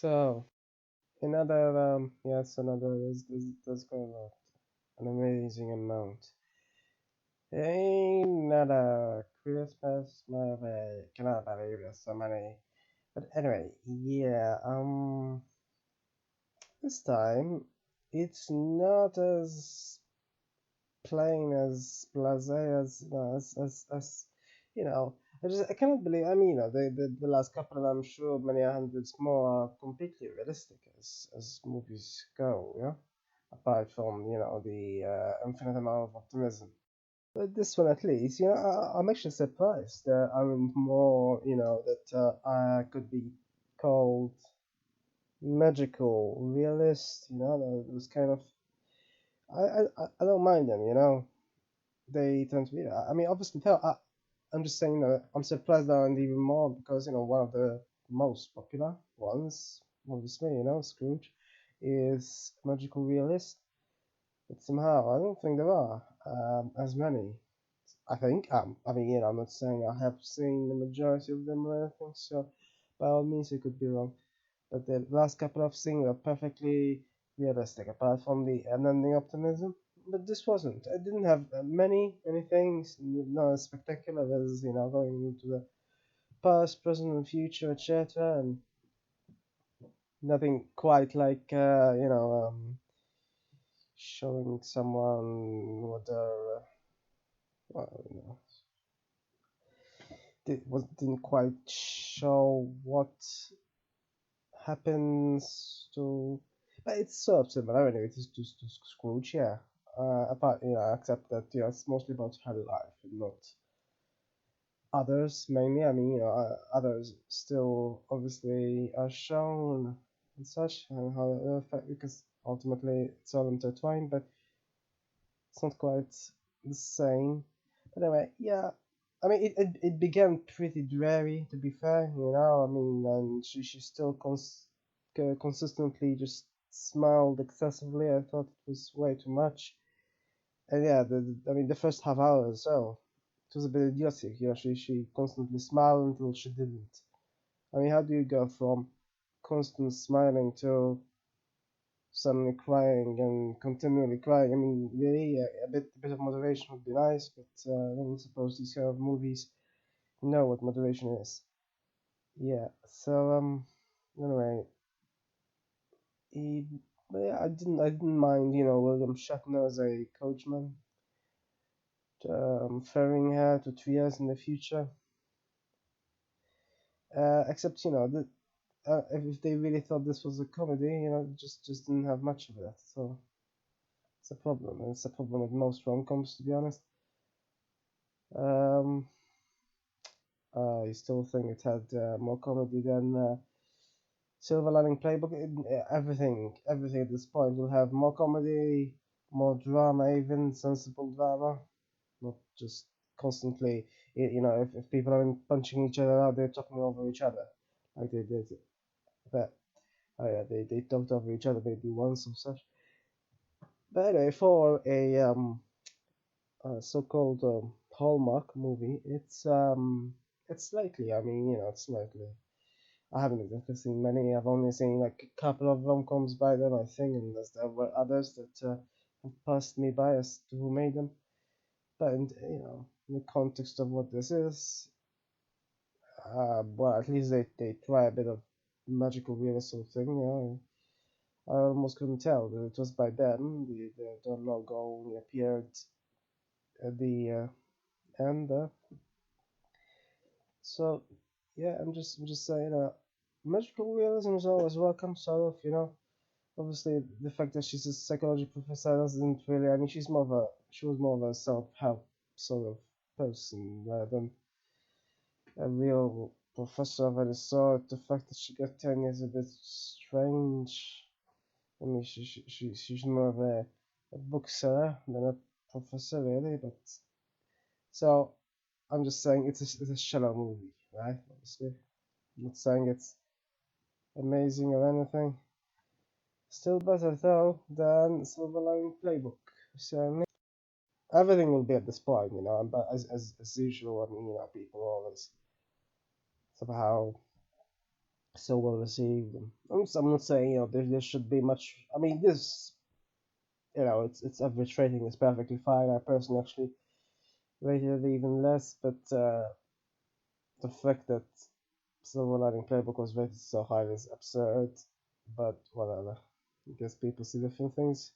So another yes, another there's going on an amazing amount. Another Christmas movie. Cannot believe there's so many. But anyway, yeah. This time it's not as plain as blasé as as you know. I cannot believe. I mean, the last couple, and I'm sure many hundreds more, are completely realistic as movies go. Yeah, apart from the infinite amount of optimism. But this one, at least, I'm actually surprised there aren't more, that could be called magical, realist. Those kind of. I don't mind them. They tend to be. I mean, obviously, I'm just saying that I'm surprised there aren't even more because one of the most popular ones, obviously, Scrooge, is magical realist. But somehow I don't think there are as many. I think. I mean, I'm not saying I have seen the majority of them or anything, so by all means, I could be wrong. But the last couple I've seen were perfectly realistic, apart from the unending optimism. But this wasn't. It didn't have many things, not as spectacular as going into the past, present, and future, etc. And nothing quite like showing someone what their well, didn't quite show what happens to. But it's sort of similar anyway to Scrooge, yeah. Apart, except that it's mostly about her life and not others mainly. I mean, others still obviously are shown and such, and how they affect because ultimately it's all intertwined, but it's not quite the same. But anyway, yeah. I mean, it began pretty dreary, to be fair. I mean, and she still consistently just smiled excessively. I thought it was way too much. And yeah, I mean, the first half hour or so, it was a bit idiotic. She constantly smiled until she didn't. I mean, how do you go from constant smiling to suddenly crying and continually crying? I mean, really, a bit of motivation would be nice, but I don't suppose these kind of movies know what motivation is. Yeah. So anyway, he, but yeah, I didn't mind William Shatner as a coachman, ferrying her to 3 years in the future. Except if they really thought this was a comedy, just didn't have much of that. So it's a problem. And it's a problem with most rom-coms, to be honest. Um, I still think it had more comedy than Silver Lining Playbook. Everything at this point will have more comedy, more drama, even sensible drama, not just constantly. If people aren't punching each other out, they're talking over each other, like they did. But oh yeah, they talked over each other maybe once or such. But anyway, for a so-called Hallmark movie, it's likely. I mean, it's likely. I haven't exactly seen many. I've only seen like a couple of rom-coms by them, I think, and there were others that have passed me by as to who made them. But in the context of what this is, well, at least they try a bit of magical realism thing. I almost couldn't tell that it was by them. The logo only appeared at the end. So yeah, I'm just saying, magical realism is always welcome. Sort of, obviously the fact that she's a psychology professor doesn't really. I mean, she was more of a self-help sort of person rather than a real professor of any sort. The fact that she got 10 is a bit strange. I mean, she's more of a bookseller than a professor, really. But so I'm just saying it's a shallow movie, right? Obviously, I'm not saying it's amazing or anything. Still better though than Silver Lining Playbook. Certainly, everything will be at this point, But as usual, I mean, people always somehow so well received. I'm not saying there should be much. I mean, this its average rating is perfectly fine. I personally actually rated it even less, but the fact that Silver Lining Playbook was rated so high is absurd. But whatever. I guess people see different things.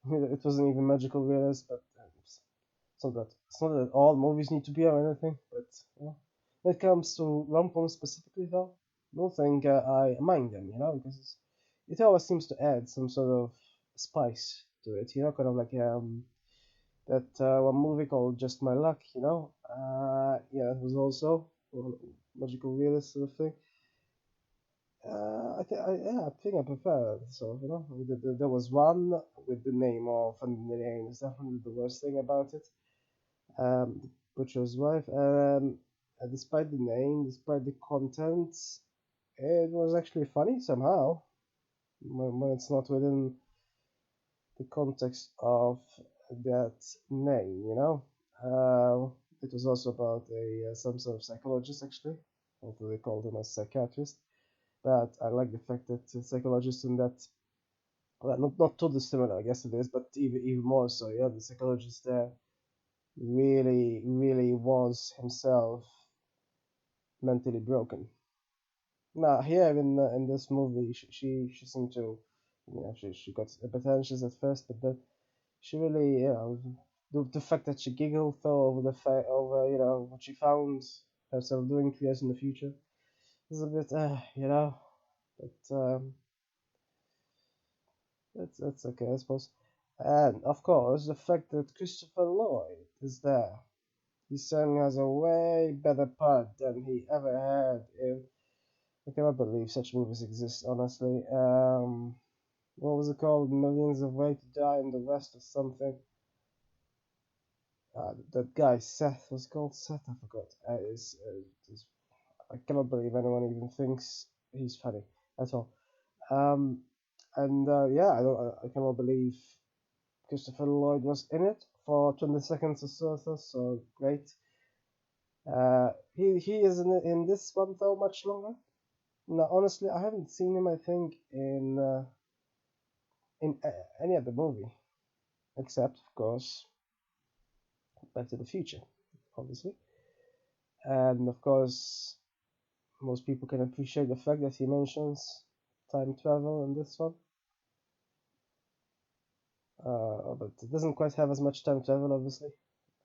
It wasn't even magical realism, but it's not that all movies need to be or anything. But when it comes to rom-coms specifically, though, I don't think I mind them. Because it always seems to add some sort of spice to it. Kind of like that one movie called Just My Luck. Yeah, it was also magical realist sort of thing. I think I prefer it. So there was one with the name of, and the name is definitely the worst thing about it. The butcher's wife. Despite the name, despite the content, it was actually funny somehow when it's not within the context of that name. It was also about a some sort of psychologist actually, although they called him a psychiatrist. But I like the fact that the psychologist in that, well, not totally similar, I guess it is, but even more so. Yeah, the psychologist there really was himself mentally broken. Now here in this movie, she seemed to, she got a bit anxious at first, but then she really, the fact that she giggled though over the fact over what she found herself doing 3 years in the future is a bit, but that's okay, I suppose. And of course, the fact that Christopher Lloyd is there. He certainly has a way better part than he ever had in. I cannot believe such movies exist, honestly. What was it called? Millions of Ways to Die in the West or something. That guy Seth was called Seth. I forgot. I cannot believe anyone even thinks he's funny at all. Um, and yeah, I cannot believe Christopher Lloyd was in it for 20 seconds or so great. He is in this one though much longer. No, honestly, I haven't seen him. I think in any other movie except, of course, Back to the Future, obviously, and of course, most people can appreciate the fact that he mentions time travel in this one. But it doesn't quite have as much time travel, obviously,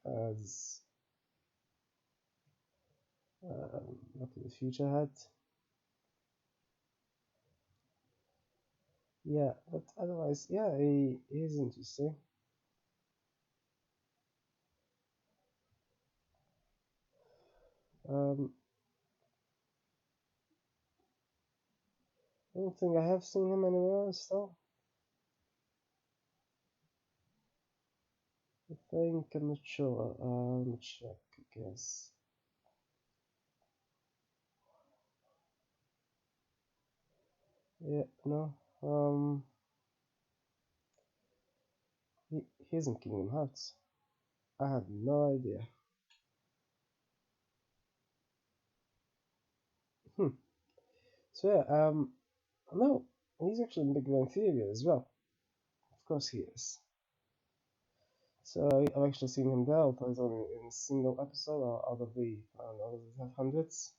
as Back to the Future had. Yeah, but otherwise, yeah, he is interesting. Um, I don't think I have seen him anywhere else though. I think I'm not sure. Let me check, I guess. Yeah, no. He isn't Kingdom Hearts. I have no idea. Hmm. So yeah, no, he's actually in Big Bang Theory as well. Of course he is. So I've actually seen him there, although it's only in a single episode or out of the, I don't know, does it have hundreds?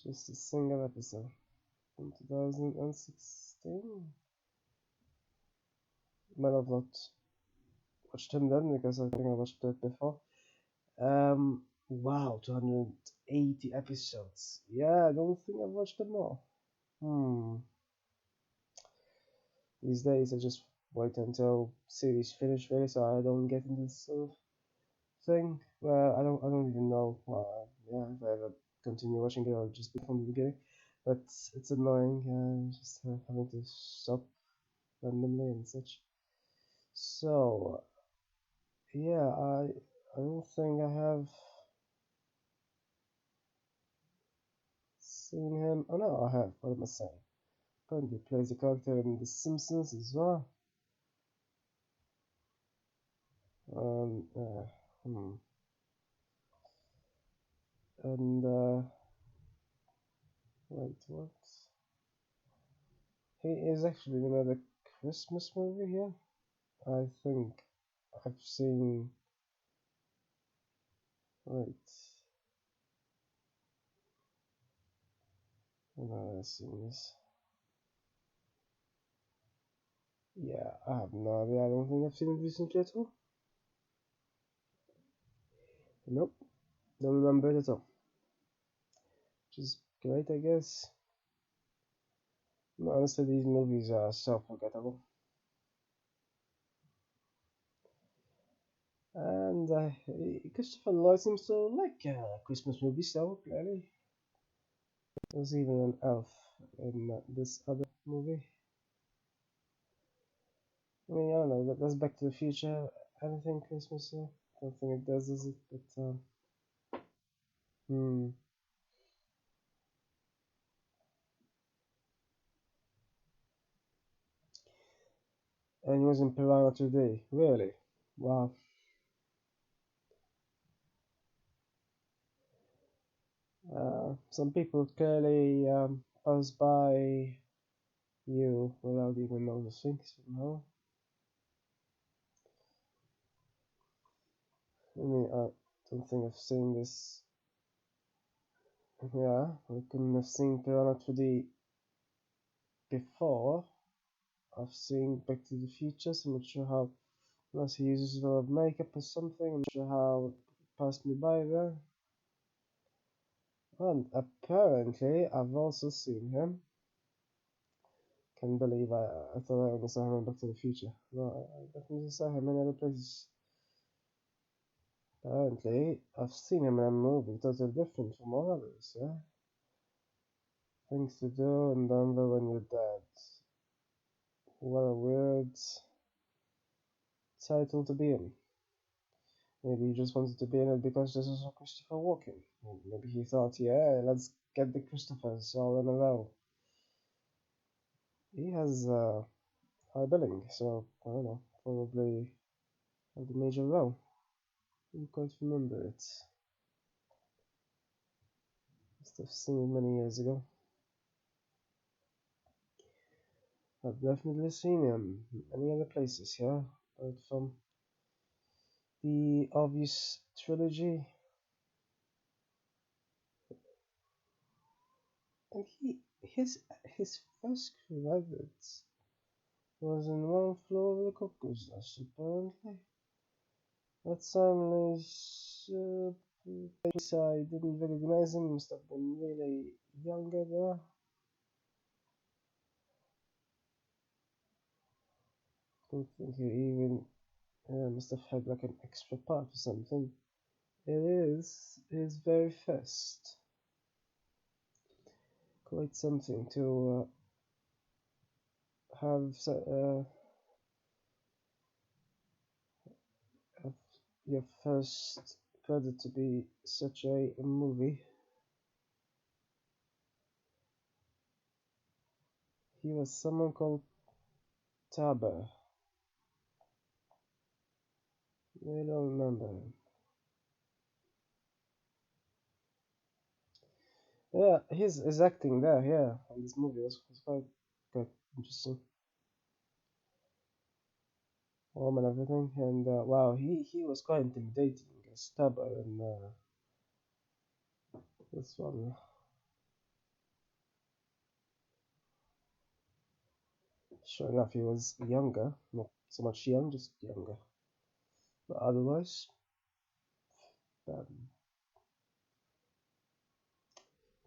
Just a single episode in 2016. Might have not watched him then because I think I watched it before. Wow, 280 episodes. Yeah, I don't think I've watched them all. Hmm. These days I just wait until series finish really, so I don't get into this sort of thing. Well, I don't even know. Yeah, if I ever continue watching it or just be from the beginning. But it's annoying, just having to stop randomly and such. So yeah, I don't think I have seen him. Oh no, I have. What am I saying? Apparently plays a character in The Simpsons as well. Um, uh, hmm. And Wait, what? He is actually in another Christmas movie here. I think I've seen. Wait. No, I've seen this. Yeah, I have no idea. I don't think I've seen it recently at all. Nope, don't remember it at all. Which is great, I guess. Honestly, these movies are so forgettable. And Christopher Lloyd seems to like Christmas movies, so clearly. There's even an elf in this other movie. I mean, I don't know, that's Back to the Future. Anything Christmas? I don't think it does, is it? But, hmm. And he was in Piranha today. Really? Wow. Some people clearly pass by you without even noticing somehow. I mean, I don't think I've seen this. Yeah, I couldn't have seen Piranha 3D before. I've seen Back to the Future, so I'm not sure how, unless he uses a lot of makeup or something, I'm not sure how it passed me by there. And apparently, I've also seen him. Can't believe I thought I only saw him in Back to the Future. No, I definitely saw him in other places. Apparently, I've seen him in a movie totally different from all others, yeah? Things to do and Denver when you're dead. What a weird title to be in. Maybe he just wanted to be in it because this is Christopher Walken. Maybe he thought, yeah, let's get the Christophers all in a row. He has high billing, so I don't know, probably had the major role. I don't quite remember it. Must have seen it many years ago. I've definitely seen him in many other places, yeah, apart from the obvious trilogy. And his first credits was in One Floor Over the Cuckoo's Nest, apparently. That Simon I didn't recognize him, must have been really younger there. Don't think he even must have had like an extra part or something. It is his very first. Quite something to have your first credit to be such a movie. He was someone called Taber. I don't remember him. Yeah, his acting there, yeah, in this movie was quite interesting. Warm and everything, and wow, he was quite intimidating as Taber in this one. Sure enough, he was younger, not so much young, just younger. But otherwise, um,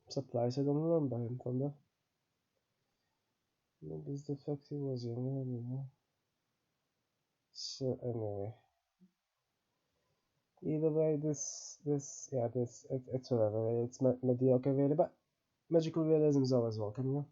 surprised I don't remember him from there. Maybe it's the fact he was younger, anyway. So anyway, either way, it's whatever. It's mediocre really, but magical realism is always welcome, you know.